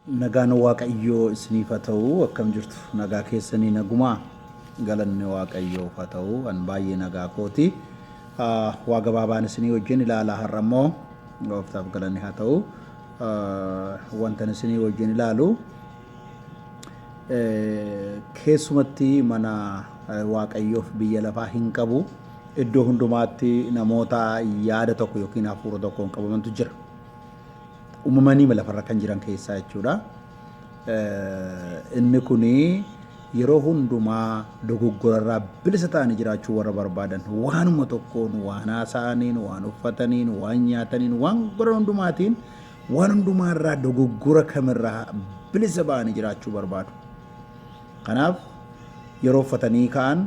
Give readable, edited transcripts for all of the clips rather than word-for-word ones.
Nagaan Waaqayyoo isiniif haa ta'u akkam jirtu nagaa keessanii nagumaa galanni Waaqayyoof haa ta'u an baay'ee nagaa kooti waa gabaabaan isinii wajjin ilaalaa har'a immoo gooftaaf galanni haa ta'u wanta isinii wajjin ilaalu keessumatti mana Waaqayyoof biyya lafaa hin qabu iddoo hundumaatti namoota yaada tokko yookiin hafuura tokkoon qabamantu jira. Uumamanii lafarra kan jiran keessaa jechuudha. Inni kuni yeroo hundumaa dogoggorarraa bilisa ta'anii jiraachuu warra barbaadan waanuma tokkoon waan haasa'aniin waan uffataniin waan nyaataniin waan godhan hundumaatiin waan hundumaarraa dogoggora kamirraa bilisa ba'anii jiraachuu barbaadu. Kanaaf yeroo uffatanii ka'an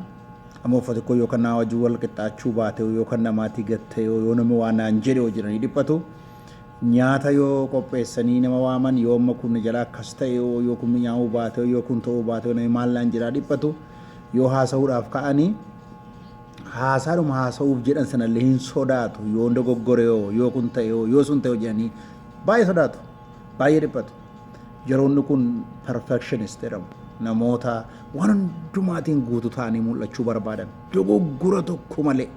amma uffati koo yookaan naa wajjin wal qixxaachuu baate yookaan namaatii gatte yoo namni waan naan jedhe yoo jiranii dhiphatu. Nyaata yoo qopheessanii nama waaman yoo amma kun jalaa akkas ta'e yoo kun nyaa'uu baate yoo kun ta'uu baate namni maallaan jiraa dhiphatu yoo haasa'uudhaaf ka'anii haasaadhuma haasa'uuf jedhan sanallee hin sodaatu yoo dogoggore yoo kun ta'e yoo sun ta'e jedhanii baay'ee sodaatu baay'ee dhiphatu. Yeroonni kun perfectionist jedhamu namoota waan hundumaatiin guutuu ta'anii mul'achuu barbaadan dogoggora tokko malee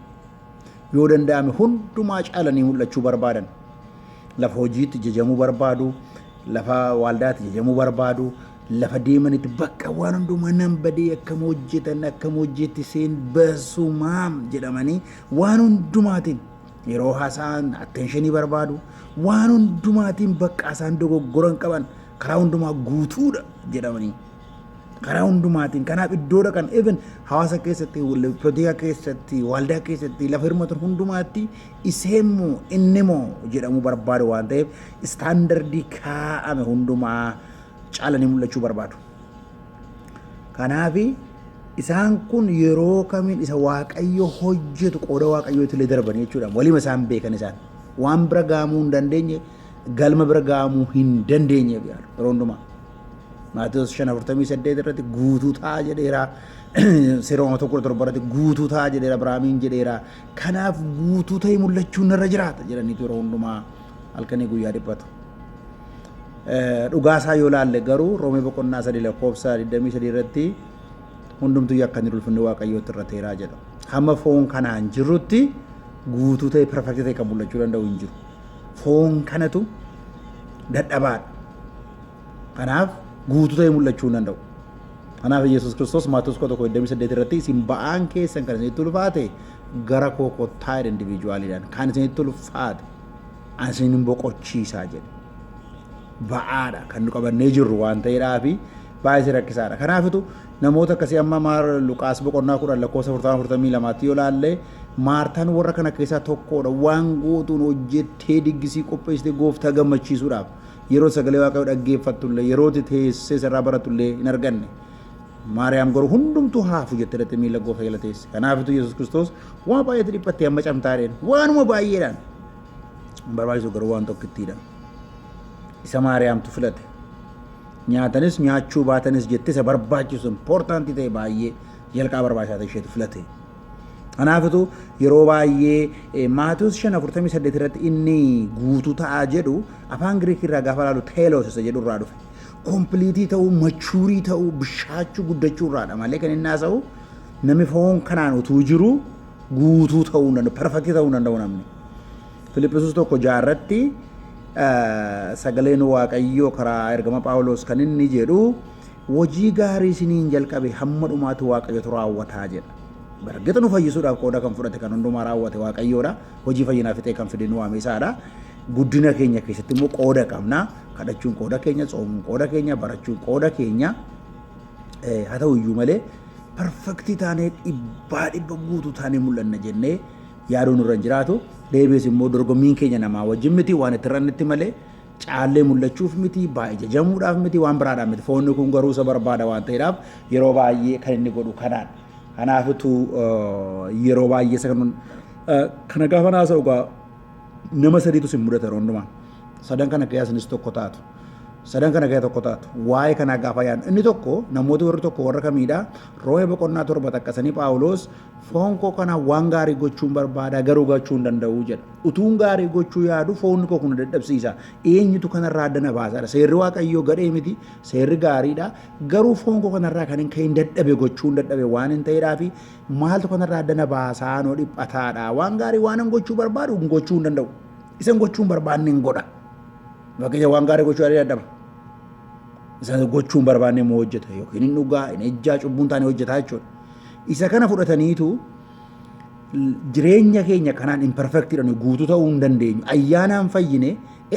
yoo danda'ame hundumaa caalanii mul'achuu barbaadan. Lafa hojiitti jajamuu barbaadu, lafa waaldaatti jajamuu barbaadu, lafa deemanitti bakka waan hundumaa nan badee akkam hojjetan akkam hojjetti seen basumaam jedhamanii waan hundumaatiin yeroo haasa'an attentionii barbaadu waan hundumaatiin bakka isaan dogoggoran qaban karaa hundumaa guutuudha jedhamanii karaa hundumaatiin kanaaf iddoo dhaqan even hawaasa keessatti politika keessatti waaldaa keessatti lafa hirmatan hundumaatti iseemmoo innimoo jedhamu barbaadu waan ta'eef istaandardii kaa'ame hundumaa caalanii mul'achuu barbaadu. Kanaaf isaan kun yeroo kamiin isa Waaqayyo hojjetu qooda Waaqayyootti illee darbanii jechuudha. Walima isaan beekan isaan waan bira gahamuu hin dandeenye galma bira gahamuu hin dandeenye yeroo hundumaa. Maatiyoos 5:48 irratti guutuu ta'a jedheera. Seerota tokko irratti guutuu ta'a jedheera. Abiraamiin jedheera. Kanaaf guutuu ta'e mul'achuu narra jiraata jedhaniitu yeroo hundumaa halkanii guyyaa dhiphatu. Dhugaasaa yoo laalle garuu Roomee boqonnaa 3 lakkoofsa 23 irratti hundumtuu yakka hin ulfinne Waaqayyootti irra teeraa jedha. Hamma foon kanaan jirrutti guutuu ta'e perfektii ta'e kan mul'achuu danda'u hin jiru. Foon kanatu dadhabaadha. Kanaaf guutuu ta'e mul'achuu hin danda'u. Kanaaf Yesuus Kiristoos Maatiyoos 1:28 irratti isin ba'aan keessan kan isinitti ulfaate gara koo kottaa jedha indiviijuwaaliidhaan kan isinitti ulfaate ani isin boqochiisaa jedhe. Ba'aadha kan nu qabannee jirru waan ta'eedhaafi baay'ee rakkisaadha. Kanaafitu namoota akkasii amma Luqaas boqonnaa 10 lakkoofsa 42 yoo laalle Maartaan warra kana keessaa tokkodha waan gootuun hojjettee diggisii qopheessitee gooftaa gammachiisuudhaaf. Yeroo sagalee Waaqayyoo dhaggeeffattullee yeroo teessee irraa barattullee hin arganne. Maariyaam garuu hundumtuu haafu jettee miila gooftaa jala teesse. Kanaafitu Yesuus Kiristoos waan baay'eetti dhiphattee amma camtaadheen waanuma baay'eedhaan barbaachisu garuu waan tokkittiidha. Isa Maariyaamtu filate. Nyaatanis nyaachuu baatanis jettee isa barbaachisu impoortaantii ta'e baay'ee jalqaba barbaachisaa ta'e isheetu filate. Kanaafitu yeroo baay'ee Maatiyoos 5:48 irratti inni guutuu ta'aa jedhu afaan Giriikii irraa gaafa laalu teelos isa jedhu irraa dhufe. Kompiliitii ta'uu, machuurii ta'uu, bishaachuu guddachuu irraadha malee kan inni haasa'u namni foon kanaan utuu jiru guutuu ta'uu hin danda'u, perfektii ta'uu hin danda'u namni. Filiphisius 1:6 sagaleen Waaqayyoo karaa ergama Phaawulos kan inni jedhu hojii gaarii isiniin jalqabe hamma dhumaatti Waaqayyotu raawwataa jedha. Bargeta nu fayyisuudhaaf qooda kan fudhate kan hundumaa raawwate Waaqayyoodha. Hojii fayyinaa fixee kan fide nu waame isaadha. Guddina keenya keessatti immoo qooda qabna. Kadhachuun qooda keenya, tsoomuun qooda keenya, barachuun qooda keenya. Haa ta'u iyyuu malee perfektii taanee dhibba guutuu taanee mul'anna jennee yaaduun irra hin jiraatu. Deebiis immoo dorgommiin keenya namaa wajjin miti waan itti rannitti malee caallee mul'achuuf miti baay'ee jajamuudhaaf miti waan biraadhaaf miti. Foonni kun garuu isa barbaada waan ta'eedhaaf yeroo baay'ee kan inni godhu kanaan. Kanaafitu yeroo baay'ee isa kana gaafa haasa'u nama sadiitu sin mudata hundumaa. Sadan kana keessaanis tokko taatu. sadan kana gaya tokko taatu waa'ee kana gaafa yaadnu inni tokko namoota warri tokko warra kamiidha Roomee boqonnaa 7 takkasanii Phaawulos foon koo kana waan gaarii gochuun barbaada garuu gochuu hin danda'u jedha utuun gaarii gochuu yaadu foonni koo kun dadhabsiisa eenyutu kanarraa adda na baasaadha seerri waaqayyoo gadhee miti seerri gaariidha garuu foon koo kanarraa kan hin dadhabe gochuu hin dadhabe waan hin ta'eedhaafi maaltu kanarraa adda na baasaa noo dhiphataadha waan gaarii waan hin gochuu barbaadu gochuu hin danda'u isan gochuu hin barbaanne hin godha Fakkeenya waan gaarii gochuu adii dadhaba. Isa gochuun barbaanne immoo hojjeta yookiin hin dhugaa hin ejjaa cubbuun taane hojjetaa jechuudha. Isa kana fudhataniitu jireenya keenya kanaan imperfectidhaan guutuu ta'uu hin dandeenyu. Ayyaanaan fayyine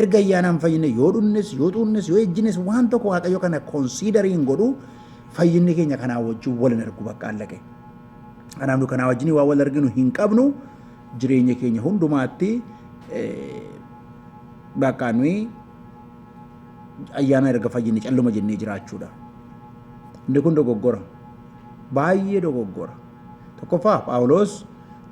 erga ayyaanaan fayyine yoo dhunnes yoo xuunnes yoo ejjines waan tokko waaqayyo kana konsiidariin godhu fayyinni keenya kanaa wajjin wal hin argu bakka allaqe. Kanaafuu kanaa wajjin waa wal arginu hin qabnu jireenya keenya hundumaatti bakka nuyi ayyaana erga fayyinne calluma jennee jiraachuudha. Inni kun dogoggora. Baay'ee dogoggora. Tokkoffaa Phaawulos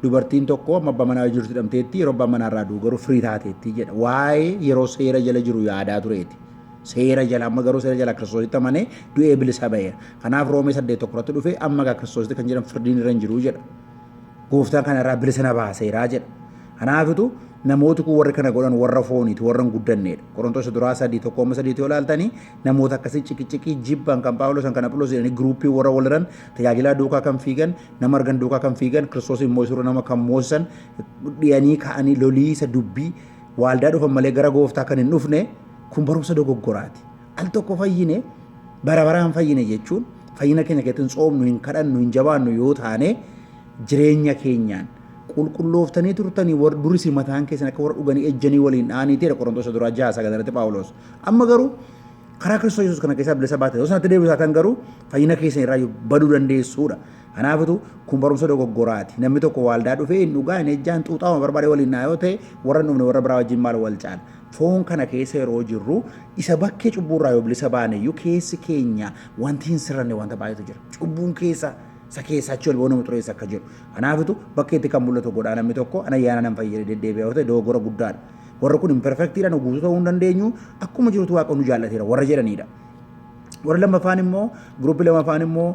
dubartiin tokko amma abbaa manaa jirtu hidhamteetti yeroo abbaa manaa irraa du'u garuu firii taateetti jedha. Waa'ee yeroo seera jala jiru yaadaa tureeti. Seera jala amma garuu seera jala Kiristoositti amanee du'ee bilisa ba'eera. Kanaaf Roomee 8:1 dhufee amma gaa Kiristoositti kan jedhamu firdiin irra hin jiru jedha. Gooftaan kanarraa bilisa na baaseeraa jedha. Kanaafitu namooti kun warri kana godhan warra fooniiti warra hin guddannedha. Qorontoos duraa 3:1-3 yoo ilaaltanii namoota akkasii ciqiciqii jibban kan Phaawulos kan Aphiloos jedhanii giruuppii warra waliran tajaajilaa duukaa kan fiigan nama argan duukaa kan fiigan Kiristoos immoo isura nama kan moosisan dhiyanii ka'anii loliisa dubbii waaldaa dhufan malee gara gooftaa kan hin dhufne kun barumsa dogoggoraati. Al tokko fayyine bara baraan fayyine jechuun fayyina keenya keessatti tsoomnu hin kadhannu hin jabaannu yoo taane jireenya keenyaan qulqullooftanii turtanii warra duris mataan keessan akka warra dhuganii ejjanii waliin dhaaniitedha Qorontoos duraa 6:9 Phaawulos. Amma garuu karaa Kiristoos Yesuus kana keessaa bilisa baate yoo sanatti deebisaatan garuu fayyina keessan irraa baduu dandeessuudha. Kanaafitu kun barumsa dogoggoraati. Namni tokko waaldaa dhufee hin dhugaa hin ejjaan xuuxaama barbaade waliin naa yoo ta'e warra dhufne warra biraa wajjin maal wal caala. Foon kana keessa yeroo jirru isa bakkee cubbuurraa yoo bilisa baaneyyuu keessi keenya wanti hin sirranne wanta baay'eetu jira. Cubbuun keessa isa keessaa achi ol boona muxureessa akka jiru. Kanaafitu bakka itti kan mul'atu godhaa namni tokko ana ayyaana nan fayyade deddeebi'aa yoo ta'e dogoggora guddaadha. Warra kun imperfectiidhaan guutuu ta'uu hin dandeenyu akkuma jirutu waaqa nu jaallateera warra jedhanidha. Warra lammaffaan immoo guruppii lammaffaan immoo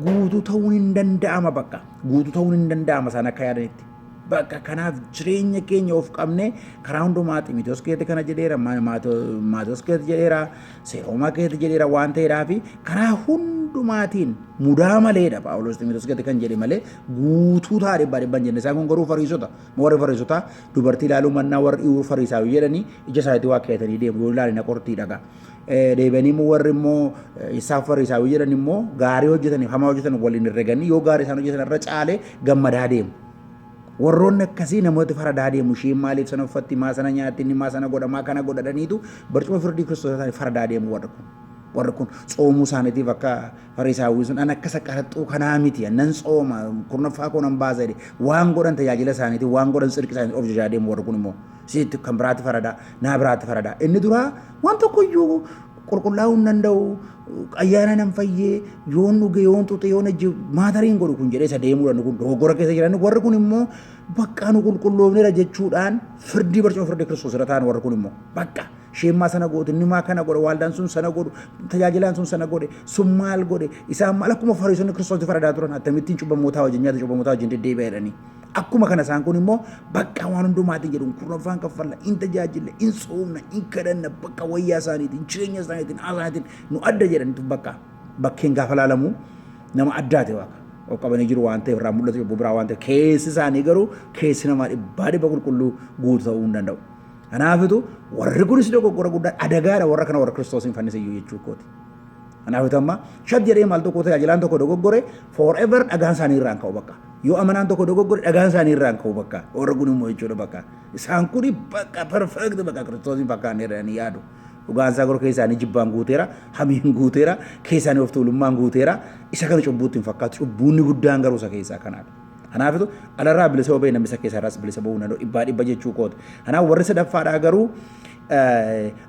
guutuu ta'uun hin danda'ama bakka guutuu ta'uun hin danda'ama isaan akka yaadanitti. Bakka kanaaf jireenya keenya of qabne karaa hundumaa Xiimotewos keetti kana jedheera Maatewos keetti jedheera Seeroomaa keetti jedheera waan ta'eedhaafi karaa hundumaatiin mudaa maleedha Phaawulos Xiimotewos keetti kan jedhe malee guutuu ta'a dhibbaan jenne isaan kun garuu fariisota warri fariisotaa dubartii ilaaluu mannaa warri dhiiruu fariisaawii jedhanii ija isaaniitti waa keetanii deemu yoo ilaalina qortii dhagaa. Deebi'anii immoo warri immoo isaaf fariisaawii jedhan immoo gaarii hojjetanii hamaa hojjetan waliin herreganii yoo gaarii isaan hojjetan irra caalee gammadaa deemu. Warroonni akkasii namoota faradaa deemu isheen maaliif sana uffatti maa sana nyaatti inni maa sana godha maa kana godhadhaniitu barcuma firdii Kiristoos isaanii faradaa deemu warri kun tsoomuu isaaniitiif akka fariisaawwi sun an akka saqqaraxxuu kanaa miti nan tsooma kurnaffaa koo nan baasa jedhe waan godhan tajaajila isaaniitiif waan godhan tsirqi isaaniitiif of jajaa deemu warri kun immoo sitti kan biraatti faradaa naa biraatti faradaa inni duraa waan tokkoyyuu qulqullaa'uu hin danda'u ayyaana nan fayyee yoon dhuge yoon xuxe yoon ejji maatariin godhu kun jedhee isa deemuudhaan kun dogoggora keessa jiran warri kun immoo bakka nu qulqulloofneera jechuudhaan firdii barcuma firdii Kiristoos irra ta'an warri kun immoo bakka sheemmaa sana goote inni maa kana godhe waaldaan sun sana godhu tajaajilaan sun sana godhe sun maal godhe isaan maal akkuma fariisonni Kiristoos faradaa turan akkamittiin cubbamootaa wajjin nyaata cubbamootaa wajjin deddeebi'aa jedhanii. Akkuma kana isaan kun immoo bakka waan hundumaatiin jedhu kurnaffaan kaffalla in tajaajilla in soomna in kadhanna bakka wayyaa isaaniitiin jireenya isaaniitiin haasaatiin nu adda jedhanitu bakka bakkeen gaafa laalamu nama addaate waaqa of qabanii jiru waan ta'eef irraa mul'atu cubbuu biraa waan ta'eef keessi isaanii garuu keessi namaa dhibba qulqulluu guutuu ta'uu hin danda'u. Kanaafitu warri kunis dogoggora guddaa adagaadha warra kana warra Kiristoosiin fannisiyyuu jechuu kooti. Kanaafitu amma shad jedhee maal tokko tajaajilaan tokko dogoggore forever dhagaan isaanii irraan ka'u bakka. Yoo amanaan tokko dogoggore dhagaan isaanii irraan ka'u bakka. Warra kun immoo jechuudha bakka. Isaan kun bakka perfect bakka Kiristoosiin fakkaannee jedhanii yaadu. Dhugaan isaa garuu keessaanii jibbaan guuteera, hamiin guuteera, keessaanii of tuulummaan guuteera. Isa kana cubbuutti hin fakkaatu. Cubbuunni guddaan garuu isa keessaa kanaadha. Kanaafitu alarraa bilisa ba'ee namni isa keessaa irraas bilisa ba'uu danda'u dhibba jechuu kooti. Kanaaf warri sadaffaadhaa garuu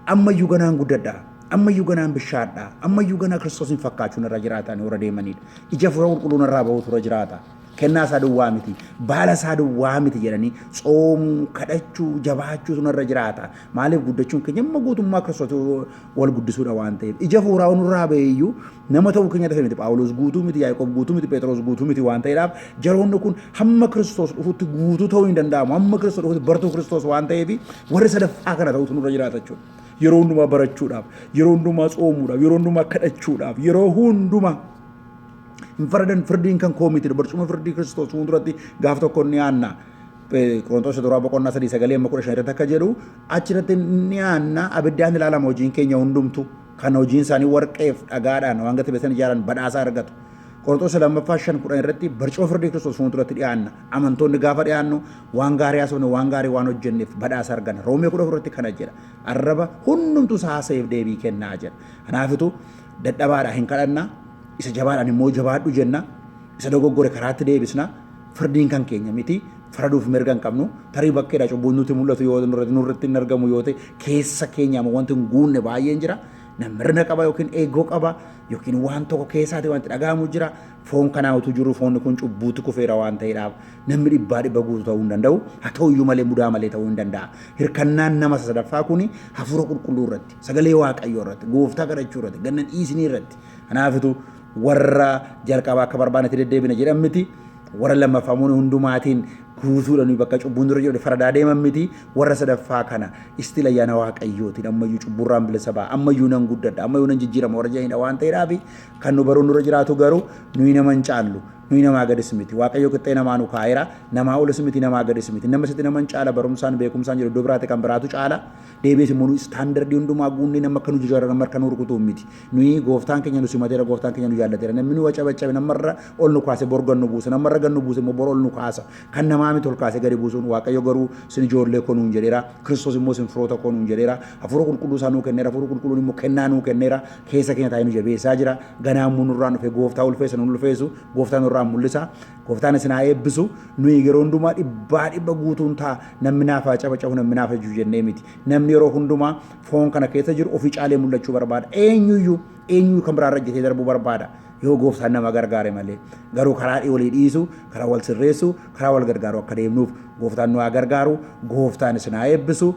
ammayyuu ganaan guddadhaa. Ammayyuu ganaan bishaadhaa. Ammayyuu ganaa Kiristoosiin fakkaachuun irra jiraatan warra deemanidha. Ija fura qulqulluun irraa bahuutu irra jiraata. kennaa isaa duwwaa miti baala isaa duwwaa miti jedhanii soomuu kadhachuu jabaachuu sunarra jiraata maaliif guddachuun keenya amma guutummaa Kiristoos wal guddisuudha waan ta'eef ija fuuraa nurraa ba'eeyyuu nama ta'uu keenya ta'e miti Phaawulos guutuu miti Yaaqoob guutuu miti Phexros guutuu miti waan ta'eedhaaf jaroonni kun hamma Kiristoos dhufutti guutuu ta'uu hin danda'amu hamma Kiristoos dhufutti bartuu Kiristoos waan ta'eef warri sadaffaa kana ta'utu nurra jiraata jechuudha yeroo hundumaa barachuudhaaf yeroo hundumaa soomuudhaaf yeroo hundumaa kadhachuudhaaf yeroo hundumaa infaradan firdiin kan koomiti barcuma firdii Kiristoos fuulduratti gaaf tokko ni aanna Qorontos duraa boqonnaa 3:15 irratti akka jedhu achirratti ni aanna abiddaan ilaalama hojiin keenya hundumtu kan hojiin isaanii warqeef dhagaadhaan waan gati beesan ijaaran badhaasa argatu Qorontos 2:5 irratti barcuma firdii Kiristoos fuulduratti dhiyaanna amantoonni gaafa dhiyaannu waan gaarii haasofne waan gaarii waan hojjenneef badhaasa arganna Roomee 10 irratti kana jedha arraba hundumtu saaseef deebii kennaa jedha kanaafitu dadhabaadhaa hin kadhannaa isa jabaadhaan immoo jabaadhu jenna isa dogoggore karaatti deebisna firdiin kan keenya miti faraduuf mirga hin qabnu tarii bakkeedha cubbuun nuti mul'atu yoo nurratti hin argamu yoo ta'e keessa keenya wanti hin guunne baay'een jira namirna qaba yookiin eegoo qaba yookiin waan tokko keessaati wanti dhaga'amu jira foon kanaa utuu jiru foonni kun cubbuutti kufeera waan ta'eedhaaf namni dhibbaa dhibba guutuu ta'uu hin danda'u haa ta'u iyyuu malee mudaa malee ta'uu hin danda'a hirkannaan nama sadaffaa kuni hafuura qulqulluu irratti sagalee waaqayyoo irratti gooftaa kadhachuu irratti gannan dhiisinii irratti kanaafitu warra jalqabaa akka barbaanatti deddeebina jedhan miti warra lammaffamuun hundumaatiin guutuudhaan bakka cubbuun dura jiru faradaa deeman miti warra sadaffaa kana istila ayyaana waaqayyootiin ammayyuu cubburraan bilisa ba'a ammayyuu nan guddadha ammayyuu nan jijjiirama warra jedhanidha waan ta'eedhaaf kan nu baruun dura jiraatu garuu nuyi nama hin caallu nuyi namaa gadis miti waaqayyo qixxee namaa nu kaa'eera namaa olis miti namaa gadis miti nama sitti nama hin caala barumsaan beekumsaan jiru iddoo biraatti kan biraatu caala deebiis immoo istaandardii hundumaa guunnee nama akka nu jijjiirra nama akka nu rukutuu miti nuyi gooftaan keenya nu simateera gooftaan keenya nu jaallateera namni nu wacabaccabe namarra ol nu kaase bor gannu buuse namarra gannu buuse immoo bor ol nu kaasa kan namaa miti ol kaase gadi buusuun waaqayyo garuu sin ijoollee koo nuun jedheera Kiristoos immoo sin firoota koo nuun jedheera hafuura qulqulluu isaa nuu kenneera hafuura qulqulluun immoo kennaa nuu kenneera keessa keenya taa'ee nu jabeessaa jira ganaamuu nurraan dhufe gooftaa ulfeessa nu ulfeessu gooftaa nurraan mul'isa gooftaan isin haa eebbisu nuyi yeroo hundumaa dhibba guutuun ta'a namni naaf haa cabacabu namni naaf haa jennee miti namni yeroo hundumaa foon kana keessa jiru ofii caalee mul'achuu barbaada eenyuyyuu kan biraan rajjatee darbuu barbaada yoo gooftaan nama gargaare malee garuu karaa walii dhiisu karaa wal sirreessu karaa wal gargaaru akka deemnuuf gooftaan nu haa gargaaru gooftaan isin haa eebbisu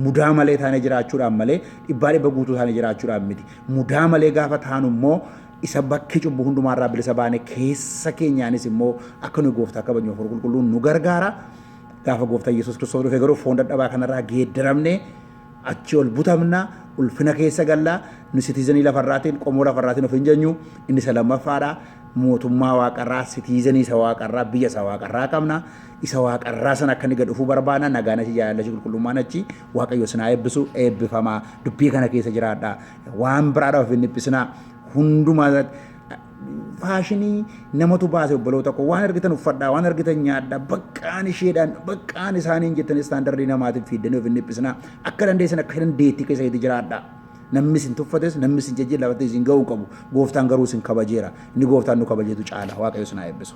mudaa malee taanee jiraachuudhaan malee dhibba guutuu taanee jiraachuudhaan miti mudaa malee gaafa taanu immoo isa bakki cubbuu hundumaarraa bilisa baane keessa keenyaanis immoo akka nu gooftaa kabajnu hafuura qulqulluun nu gargaara gaafa gooftaa Yesuus Kiristoos dhufe garuu foon dadhabaa kanarraa geeddaramne achi ol butamna ulfina keessa galla nu sitiizanii lafarraatiin qomoo lafarraatiin of hin jennu inni isa lammaffaadha mootummaa waaqarraa sitiizanii isa waaqarraa biyya isa waaqarraa qabna isa waaqarraa sana akka inni gad dhufuu barbaana nagaan achi jaalala qulqullummaan achi waaqayyo sinaa eebbisu eebbifamaa dubbii kana keessa jiraadha waan biraadhaaf hin dhiphisinaa hundumaa faashinii namatu baase obboloota koo waan argitan uffadhaa waan argitan nyaadhaa baqqaan isheedhaan baqqaan isaaniin jettan istaandardii namaatiin fiiddanii of hin dhiphisinaa akka dandeessan akka dandeettii keessa itti jiraadhaa namni isin tuffates namni isin jajjii lafatee isin ga'uu qabu gooftaan garuu isin kabajeera inni gooftaan nu kabajeetu caala waaqayyo sinaa eebbisu.